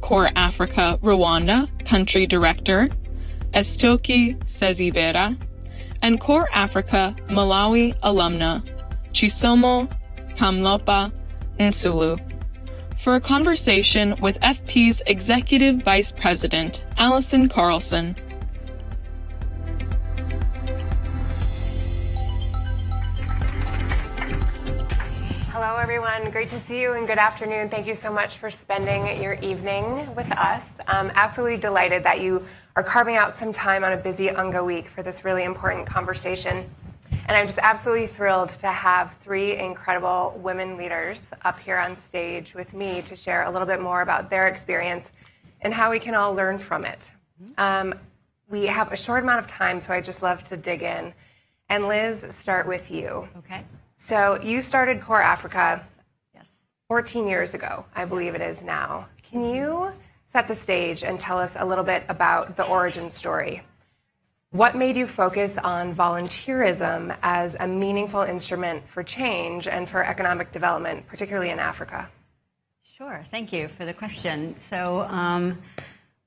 CorpsAfrica Rwanda Country Director, Eustochie Sezibera, and CorpsAfrica Malawi Alumna, Chisomo, Kamlopa, Nyasulu, for a conversation with FP's Executive Vice President, Allison Carlson. Hello, everyone. Great to see you and good afternoon. Thank you so much for spending your evening with us. I'm absolutely delighted that you are carving out some time on a busy UNGA week for this really important conversation. And I'm just absolutely thrilled to have three incredible women leaders up here on stage with me to share a little bit more about their experience and how we can all learn from it. We have a short amount of time, so I'd just love to dig in. And Liz, start with you. Okay. So you started CorpsAfrica 14 years ago, I believe it is now. Can you set the stage and tell us a little bit about the origin story? What made you focus on volunteerism as a meaningful instrument for change and for economic development, particularly in Africa? Sure, thank you for the question. So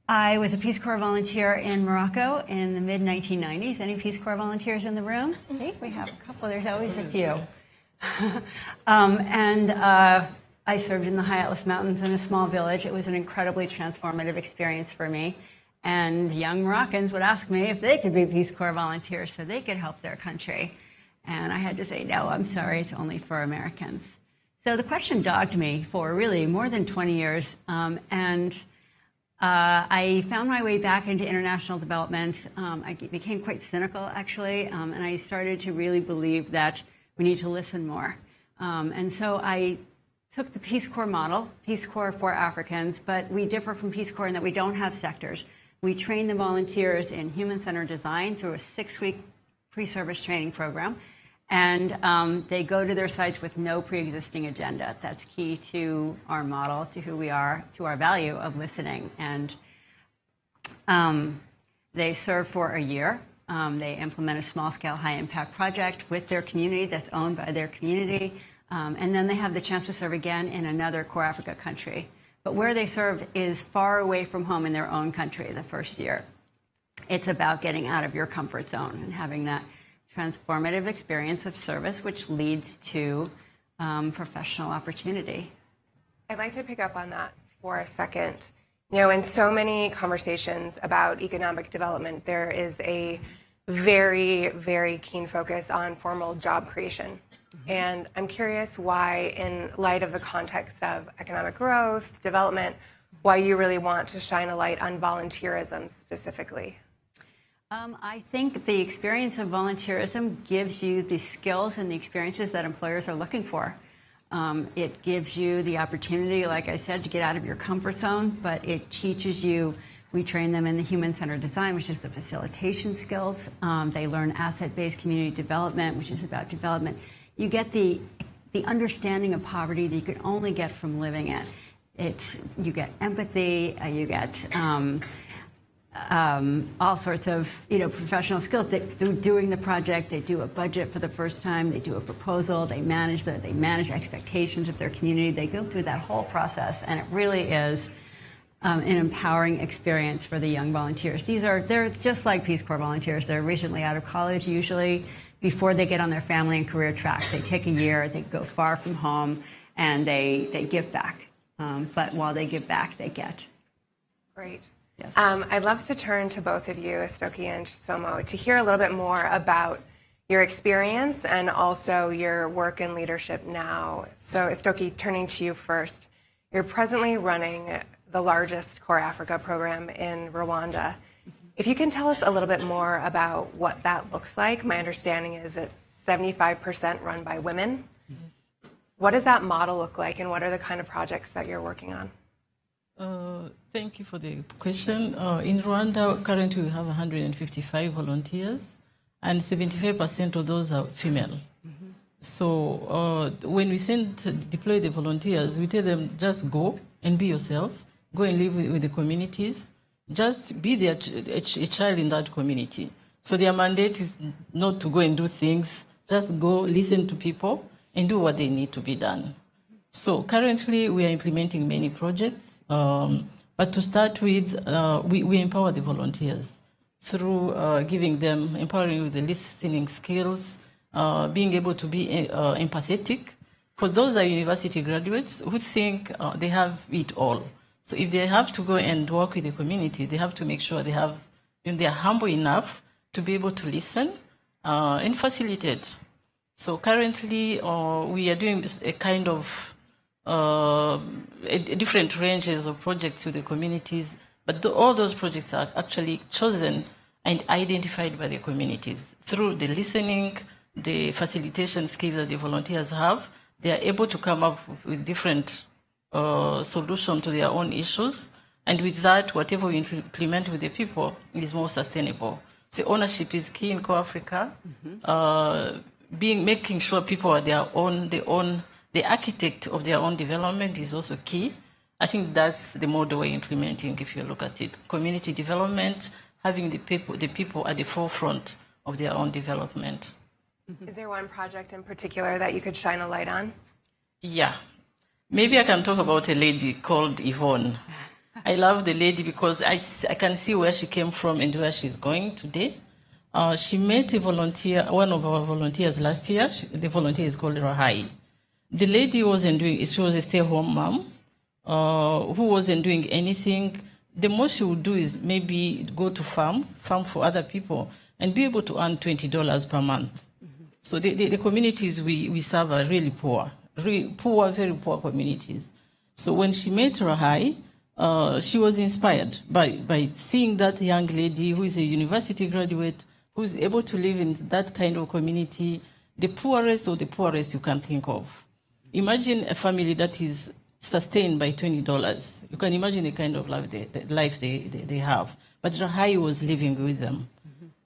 I was a Peace Corps volunteer in Morocco in the mid-1990s. Any Peace Corps volunteers in the room? See, we have a couple, there's always a few. I served in the High Atlas Mountains in a small village. It was an incredibly transformative experience for me. And young Moroccans would ask me if they could be Peace Corps volunteers so they could help their country. And I had to say, no, I'm sorry, it's only for Americans. So the question dogged me for really more than 20 years. I found my way back into international development. I became quite cynical, actually, and I started to really believe that we need to listen more. And so I took the Peace Corps model, Peace Corps for Africans, but we differ from Peace Corps in that we don't have sectors. We train the volunteers in human-centered design through a 6-week pre-service training program, and they go to their sites with no pre-existing agenda. That's key to our model, to who we are, to our value of listening. And they serve for a year. They implement a small-scale, high-impact project with their community that's owned by their community. And then they have the chance to serve again in another CorpsAfrica country. But where they serve is far away from home in their own country the first year. It's about getting out of your comfort zone and having that transformative experience of service, which leads to professional opportunity. I'd like to pick up on that for a second. You know, in so many conversations about economic development, there is a very, very keen focus on formal job creation. And I'm curious why, in light of the context of economic growth, development, why you really want to shine a light on volunteerism specifically. I think the experience of volunteerism gives you the skills and the experiences that employers are looking for. It gives you the opportunity, like I said, to get out of your comfort zone, but it teaches you, we train them in the human-centered design, which is the facilitation skills. They learn asset-based community development, which is about development. You get the understanding of poverty that you can only get from living it. You get empathy, you get all sorts of professional skills. They're doing the project, they do a budget for the first time, they do a proposal, they manage expectations of their community. They go through that whole process, and it really is an empowering experience for the young volunteers. They're just like Peace Corps volunteers. They're recently out of college, usually before they get on their family and career track. They take a year, they go far from home, and they give back. But while they give back, they get. Great. Yes. I'd love to turn to both of you, Eustochie and Chisomo, to hear a little bit more about your experience and also your work in leadership now. So Eustochie, turning to you first, you're presently running the largest CorpsAfrica program in Rwanda. If you can tell us a little bit more about what that looks like. My understanding is it's 75% run by women. Yes. What does that model look like, and what are the kind of projects that you're working on? Thank you for the question. In Rwanda, currently we have 155 volunteers, and 75% of those are female. Mm-hmm. So when we deploy the volunteers, we tell them just go and be yourself, go and live with the communities, just be a child in that community. So their mandate is not to go and do things, just go listen to people and do what they need to be done. So currently we are implementing many projects But to start with, we empower the volunteers through empowering with the listening skills, being able to be empathetic. For those are university graduates who think they have it all. So if they have to go and work with the community, they have to make sure they are humble enough to be able to listen and facilitate. So currently, we are doing a kind of different ranges of projects with the communities, but all those projects are actually chosen and identified by the communities through the listening, the facilitation skills that the volunteers have. They are able to come up with different solutions to their own issues, and with that, whatever we implement with the people is more sustainable. So ownership is key in CorpsAfrica. Making sure people are the architect of their own development is also key. I think that's the model we're implementing. If you look at it, community development, having the people at the forefront of their own development. Is there one project in particular that you could shine a light on? Yeah. Maybe I can talk about a lady called Yvonne. I love the lady because I can see where she came from and where she's going today. She met a volunteer, one of our volunteers last year. The volunteer is called Rahai. The lady she was a stay-home mom who wasn't doing anything. The most she would do is maybe go to farm for other people and be able to earn $20 per month. So the communities we serve are really poor, very poor communities. So when she met Rahai, she was inspired by seeing that young lady who is a university graduate, who is able to live in that kind of community, the poorest of the poorest you can think of. Imagine a family that is sustained by $20. You can imagine the kind of life they have. But Rahai was living with them.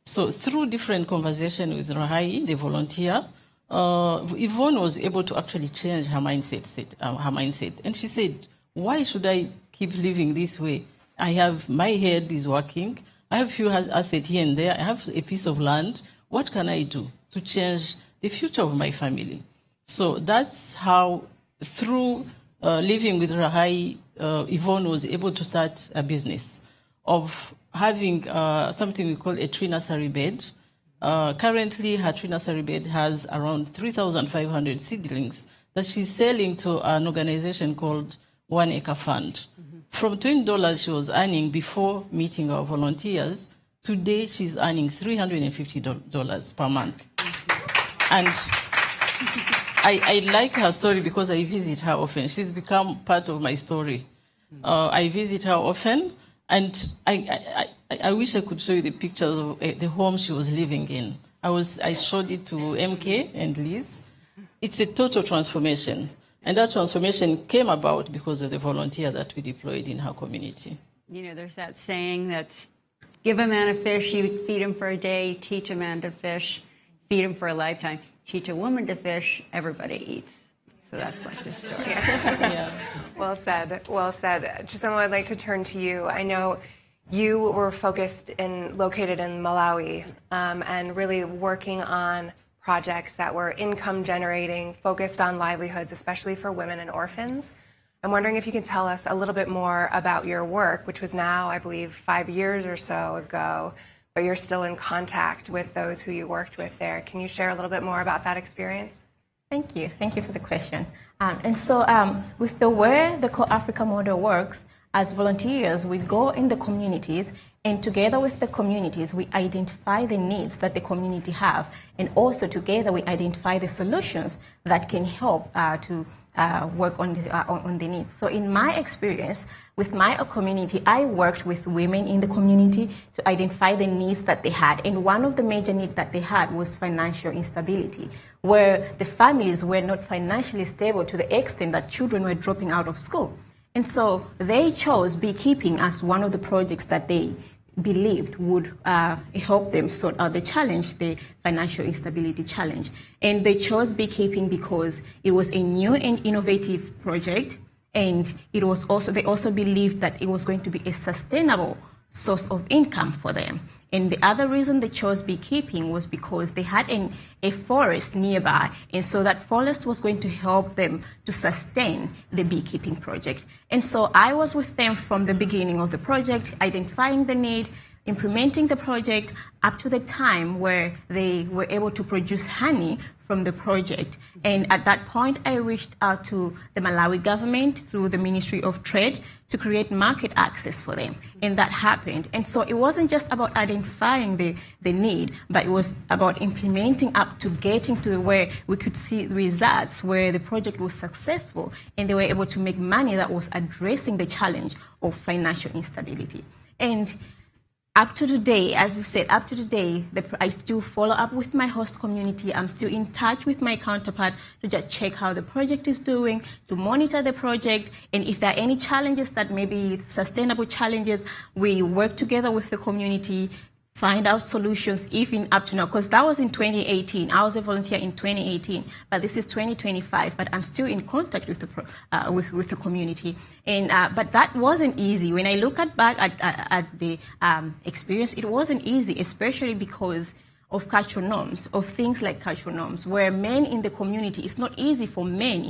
So through different conversation with Rahai, the volunteer, Yvonne was able to actually change her mindset. And she said, why should I keep living this way? My head is working. I have a few assets here and there. I have a piece of land. What can I do to change the future of my family? So that's how, through living with Rahai, Yvonne was able to start a business of having something we call a tree nursery bed. Currently, her tree nursery bed has around 3,500 seedlings that she's selling to an organization called 1 Acre Fund. From $20 she was earning before meeting our volunteers, today she's earning $350 per month. And I like her story because I visit her often. She's become part of my story. I visit her often, and I wish I could show you the pictures of the home she was living in. I showed it to MK and Liz. It's a total transformation. And that transformation came about because of the volunteer that we deployed in her community. You know, there's that saying that's, give a man a fish, you feed him for a day, teach a man to fish, feed him for a lifetime, teach a woman to fish, everybody eats. So that's like this story. Yeah. Well said, well said. Chisomo, I'd like to turn to you. I know you were located in Malawi, and really working on projects that were income generating, focused on livelihoods, especially for women and orphans. I'm wondering if you can tell us a little bit more about your work, which was now, I believe, 5 years or so ago, but you're still in contact with those who you worked with there. Can you share a little bit more about that experience? Thank you for the question. With the way the CorpsAfrica model works, as volunteers, we go in the communities, and together with the communities, we identify the needs that the community have, and also together we identify the solutions that can help to work on the needs. So in my experience, with my community, I worked with women in the community to identify the needs that they had. And one of the major needs that they had was financial instability, where the families were not financially stable to the extent that children were dropping out of school. And so they chose beekeeping as one of the projects that they believed would help them sort out the challenge, the financial instability challenge. And they chose beekeeping because it was a new and innovative project, and it was also, they also believed that it was going to be a sustainable source of income for them. And the other reason they chose beekeeping was because they had a forest nearby, and so that forest was going to help them to sustain the beekeeping project. And so I was with them from the beginning of the project, identifying the need, implementing the project up to the time where they were able to produce honey from the project. And at that point, I reached out to the Malawi government through the Ministry of Trade to create market access for them. And that happened. And so it wasn't just about identifying the need, but it was about implementing up to getting to where we could see results, where the project was successful and they were able to make money that was addressing the challenge of financial instability. And up to today, as you said, up to today, I still follow up with my host community. I'm still in touch with my counterpart to just check how the project is doing, to monitor the project, and if there are any challenges that may be sustainable challenges, we work together with the community, find out solutions even up to now, because that was in 2018. I was a volunteer in 2018, but this is 2025. But I'm still in contact with the with the community, and but that wasn't easy. When I look back at the experience, it wasn't easy, especially because of cultural norms, of things like cultural norms, where men in the community, it's not easy for men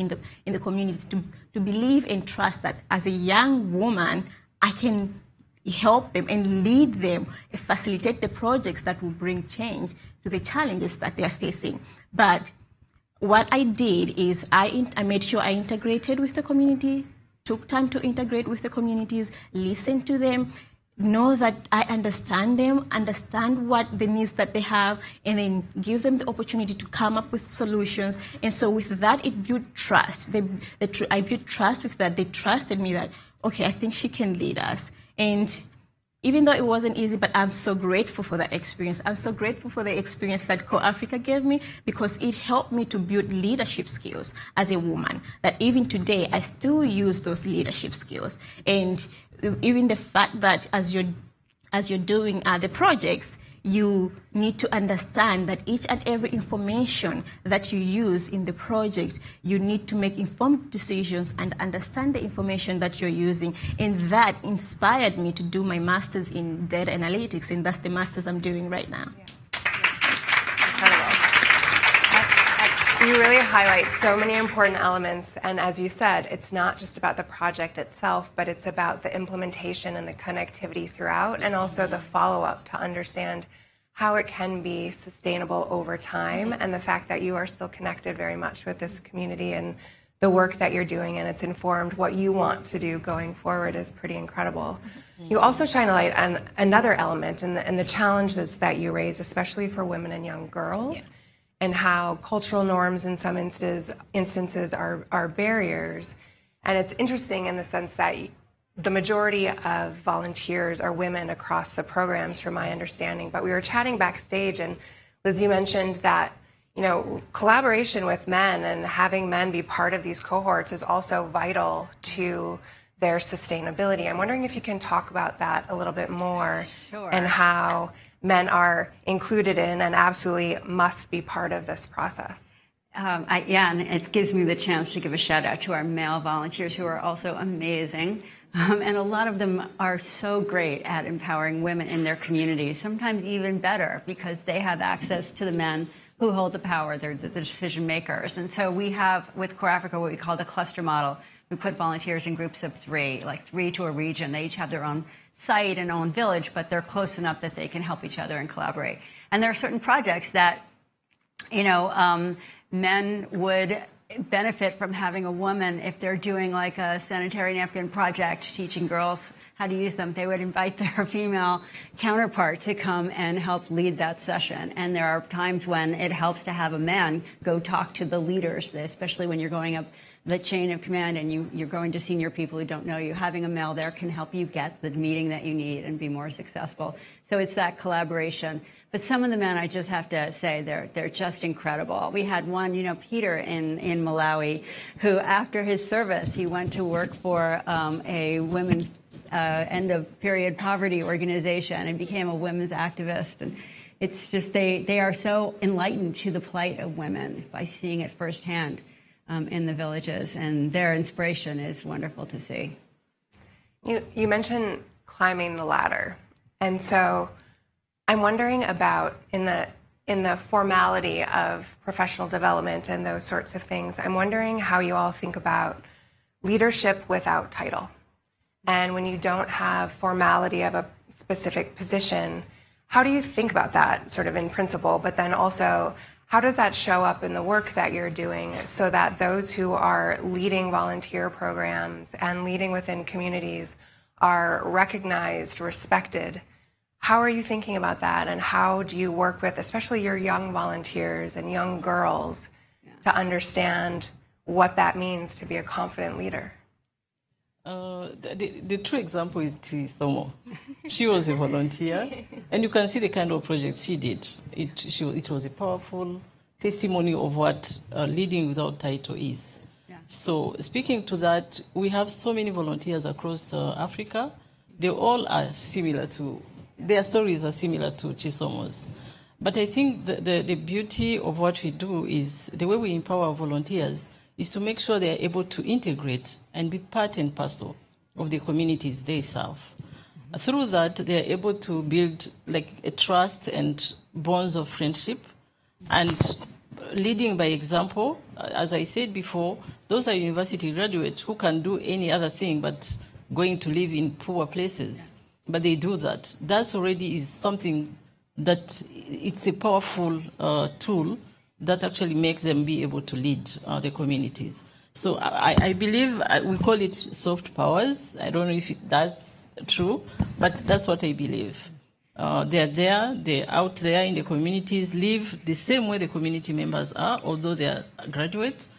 in the community to believe and trust that as a young woman, I can help them and lead them, facilitate the projects that will bring change to the challenges that they are facing. But what I did is I made sure I integrated with the community, took time to integrate with the communities, listen to them, know that I understand them, understand what the needs that they have, and then give them the opportunity to come up with solutions. And so with that, it built trust. I built trust with that. They trusted me that, okay, I think she can lead us. And even though it wasn't easy, but I'm so grateful for that experience. I'm so grateful for the experience that CorpsAfrica gave me, because it helped me to build leadership skills as a woman, that even today I still use those leadership skills. And even the fact that as you're doing the projects, you need to understand that each and every information that you use in the project, you need to make informed decisions and understand the information that you're using. And that inspired me to do my master's in data analytics, and that's the master's I'm doing right now. You really highlight so many important elements, and as you said, it's not just about the project itself, but it's about the implementation and the connectivity throughout, and also the follow-up to understand how it can be sustainable over time, and the fact that you are still connected very much with this community and the work that you're doing, and it's informed what you want to do going forward is pretty incredible. You also shine a light on another element and the challenges that you raise, especially for women and young girls, and how cultural norms in some instances are barriers. And it's interesting in the sense that the majority of volunteers are women across the programs, from my understanding. But we were chatting backstage, and Liz, you mentioned that, you know, collaboration with men and having men be part of these cohorts is also vital to their sustainability. I'm wondering if you can talk about that a little bit more. Sure. And how men are included in and absolutely must be part of this process. And it gives me the chance to give a shout out to our male volunteers, who are also amazing. And a lot of them are so great at empowering women in their communities, sometimes even better, because they have access to the men who hold the power. They're the decision makers. And so we have, with CorpsAfrica, what we call the cluster model. We put volunteers in groups of three, like 3 to a region. They each have their own site and own village, but they're close enough that they can help each other and collaborate. And there are certain projects that, you know, men would benefit from having a woman. If they're doing like a sanitary napkin project, teaching girls how to use them, they would invite their female counterpart to come and help lead that session. And there are times when it helps to have a man go talk to the leaders, especially when you're going up the chain of command and you're going to senior people who don't know you. Having a male there can help you get the meeting that you need and be more successful. So it's that collaboration. But some of the men, I just have to say, they're just incredible. We had one, you know, Peter in Malawi, who after his service, he went to work for a women's end of period poverty organization and became a women's activist. And it's just, they are so enlightened to the plight of women by seeing it firsthand in the villages, and their inspiration is wonderful to see. You mentioned climbing the ladder, And so I'm wondering about in the formality of professional development and those sorts of things, I'm wondering how you all think about leadership without title. And when you don't have formality of a specific position, how do you think about that sort of in principle, but then also how does that show up in the work that you're doing so that those who are leading volunteer programs and leading within communities are recognized, respected? How are you thinking about that, and how do you work with, especially your young volunteers and young girls, to understand what that means to be a confident leader? The true example is Chisomo. She was a volunteer, and you can see the kind of projects she did. It was a powerful testimony of what leading without title is. Yeah. So speaking to that, we have so many volunteers across Africa. They all are similar to, their stories are similar to Chisomo's. But I think the beauty of what we do is the way we empower volunteers is to make sure they are able to integrate and be part and parcel of the communities they serve. Through that, they are able to build like a trust and bonds of friendship, and leading by example. As I said before, those are university graduates who can do any other thing but going to live in poor places. But they do that. That already is something that it's a powerful tool that actually make them be able to lead the communities. So I believe we call it soft powers. I don't know if that's true, but that's what I believe. They're there, they're out there in the communities, live the same way the community members are, although they're graduates,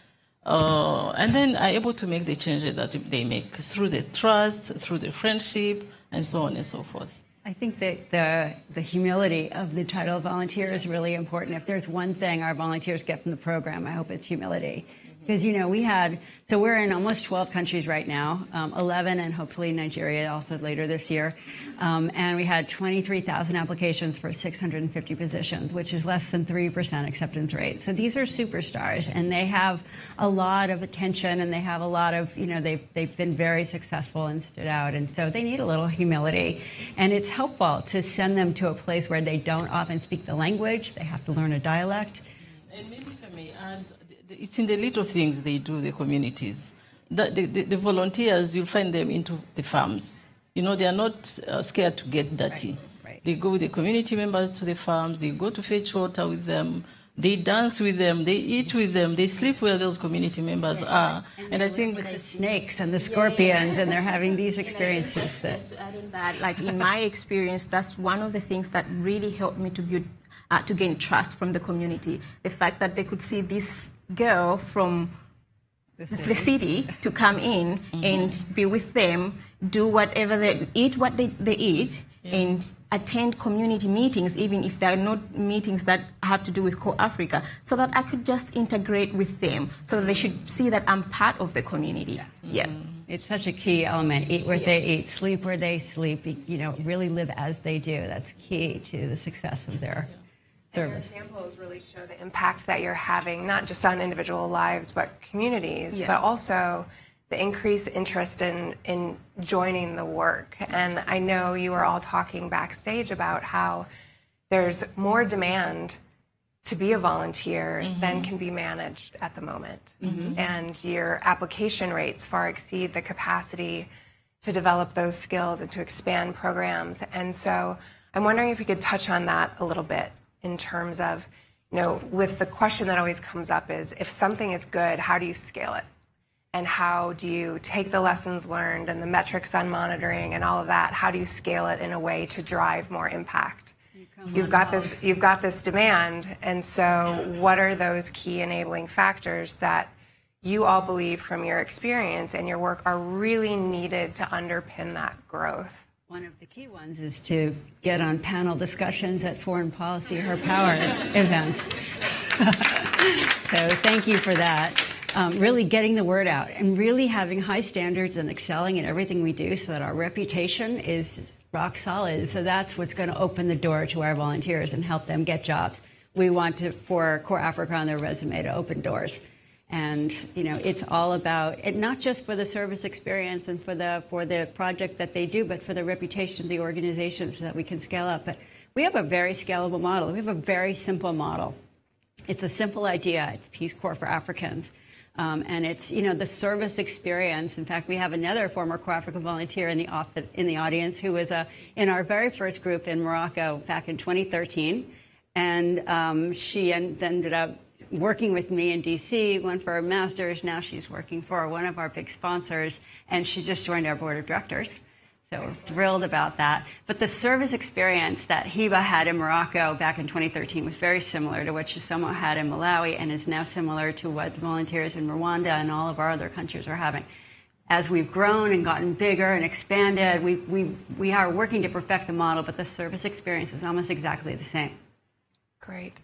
and then are able to make the changes that they make through the trust, through the friendship, and so on and so forth. I think that the humility of the title of volunteer is really important. If there's one thing our volunteers get from the program, I hope it's humility. Because, you know, we're in almost 12 countries right now, 11 and hopefully Nigeria also later this year. And we had 23,000 applications for 650 positions, which is less than 3% acceptance rate. So these are superstars, and they have a lot of attention, and they have a lot of, you know, they've been very successful and stood out. And so they need a little humility. And it's helpful to send them to a place where they don't often speak the language. They have to learn a dialect. And maybe if I may add, it's in the little things they do, the communities. The volunteers, you'll find them into the farms. You know, they are not scared to get dirty. Right. They go with the community members to the farms, they go to fetch water with them, they dance with them, they eat with them, they sleep where those community members are. And I think with the snakes and the scorpions, and they're having these experiences. Just to add on that, like in my experience, that's one of the things that really helped me to build, to gain trust from the community. The fact that they could see this girl from the city to come in and be with them, do whatever they eat, what they eat, and attend community meetings, even if they're not meetings that have to do with CorpsAfrica, so that I could just integrate with them, so that they should see that I'm part of the community. Yeah. It's such a key element. Eat where they eat, sleep where they sleep, you know, really live as they do. That's key to the success of their service. And your examples really show the impact that you're having, not just on individual lives, but communities, but also the increased interest in joining the work. And I know you were all talking backstage about how there's more demand to be a volunteer than can be managed at the moment. And your application rates far exceed the capacity to develop those skills and to expand programs. And so I'm wondering if you could touch on that a little bit, in terms of, you know, with the question that always comes up is, if something is good, how do you scale it? And how do you take the lessons learned and the metrics on monitoring and all of that, how do you scale it in a way to drive more impact? You've got this demand, and so what are those key enabling factors that you all believe from your experience and your work are really needed to underpin that growth? One of the key ones is to get on panel discussions at foreign policy or power events. So thank you for that. Really getting the word out and really having high standards and excelling in everything we do so that our reputation is rock solid. So that's what's going to open the door to our volunteers and help them get jobs. We want for CorpsAfrica on their resume to open doors. And it's all about it, not just for the service experience and for the project that they do, but for the reputation of the organization, so that we can scale up. But we have a very scalable model. We have a very simple model. It's a simple idea. It's Peace Corps for Africans. And it's, the service experience. In fact, we have another former CorpsAfrica volunteer in the audience who was in our very first group in Morocco back in 2013. And she ended up working with me in DC, went for her master's. Now she's working for one of our big sponsors, and she just joined our board of directors. So I was thrilled about that. But the service experience that Hiba had in Morocco back in 2013 was very similar to what Chisomo had in Malawi, and is now similar to what volunteers in Rwanda and all of our other countries are having. As we've grown and gotten bigger and expanded, we are working to perfect the model, but the service experience is almost exactly the same. Great.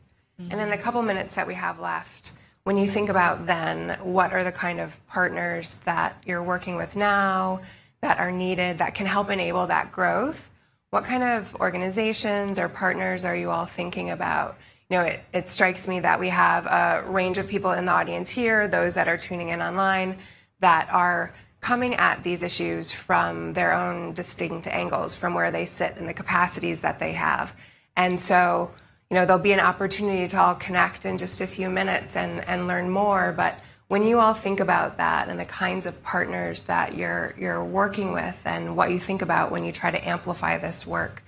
And in the couple minutes that we have left, when you think about then, what are the kind of partners that you're working with now that are needed that can help enable that growth? What kind of organizations or partners are you all thinking about? It strikes me that we have a range of people in the audience here, those that are tuning in online, that are coming at these issues from their own distinct angles, from where they sit and the capacities that they have. And so, there'll be an opportunity to all connect in just a few minutes and learn more. But when you all think about that and the kinds of partners that you're working with and what you think about when you try to amplify this work,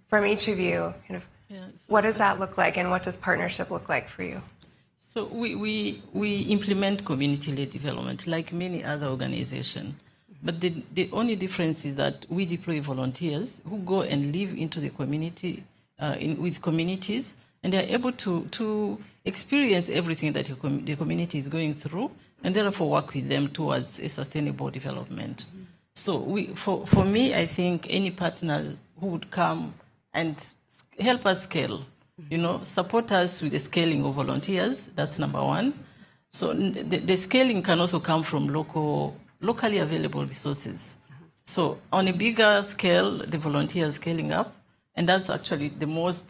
from each of you, what does that look like, and what does partnership look like for you? So we implement community-led development like many other organizations. But the only difference is that we deploy volunteers who go and live into the community, with communities, and they're able to experience everything that the community is going through, and therefore work with them towards a sustainable development. So for me, I think any partner who would come and help us scale, support us with the scaling of volunteers, that's number one. So the scaling can also come from locally available resources. So on a bigger scale, the volunteers scaling up, and that's actually the most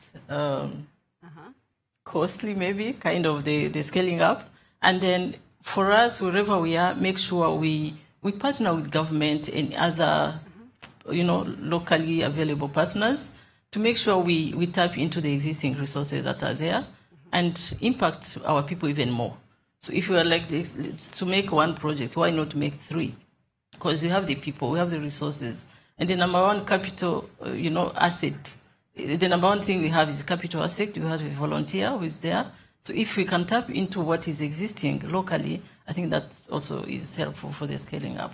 costly, maybe, kind of the scaling up. And then for us, wherever we are, make sure we partner with government and other, locally available partners to make sure we tap into the existing resources that are there and impact our people even more. So if we are like this, to make one project, why not make three? Because you have the people, we have the resources. And the number one capital, asset, the number one thing we have is capital asset. We have a volunteer who is there. So if we can tap into what is existing locally, I think that also is helpful for the scaling up.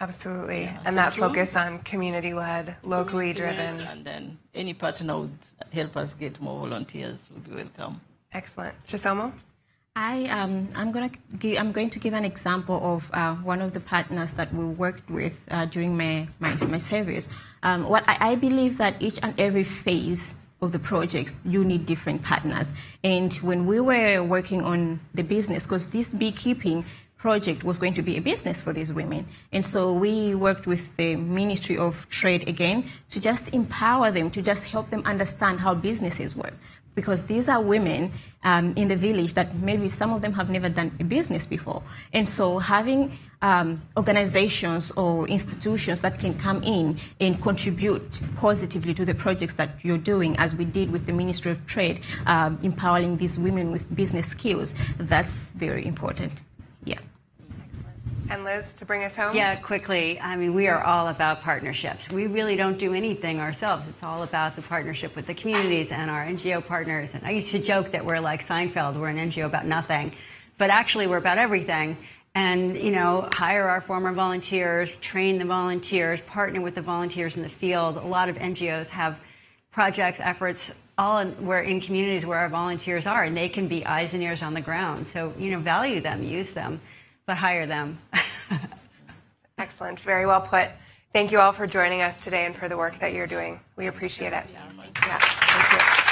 Absolutely. Yeah, and so that focus on community-led, locally driven. And then any partner would help us get more volunteers would be welcome. Excellent. Chisomo? I'm going to give an example of one of the partners that we worked with during my service. What I believe that each and every phase of the projects, you need different partners. And when we were working on the business, because this beekeeping project was going to be a business for these women. And so we worked with the Ministry of Trade again to just empower them, to just help them understand how businesses work. Because these are women in the village that maybe some of them have never done a business before. And so having organizations or institutions that can come in and contribute positively to the projects that you're doing, as we did with the Ministry of Trade, empowering these women with business skills, that's very important. Yeah. And Liz, to bring us home? Yeah, quickly. I mean, we are all about partnerships. We really don't do anything ourselves. It's all about the partnership with the communities and our NGO partners. And I used to joke that we're like Seinfeld, we're an NGO about nothing. But actually, we're about everything. And, hire our former volunteers, train the volunteers, partner with the volunteers in the field. A lot of NGOs have projects, efforts, all in communities where our volunteers are, and they can be eyes and ears on the ground. So, value them, use them, but hire them. Excellent. Very well put. Thank you all for joining us today and for the work that you're doing. We appreciate it. Yeah, thank you.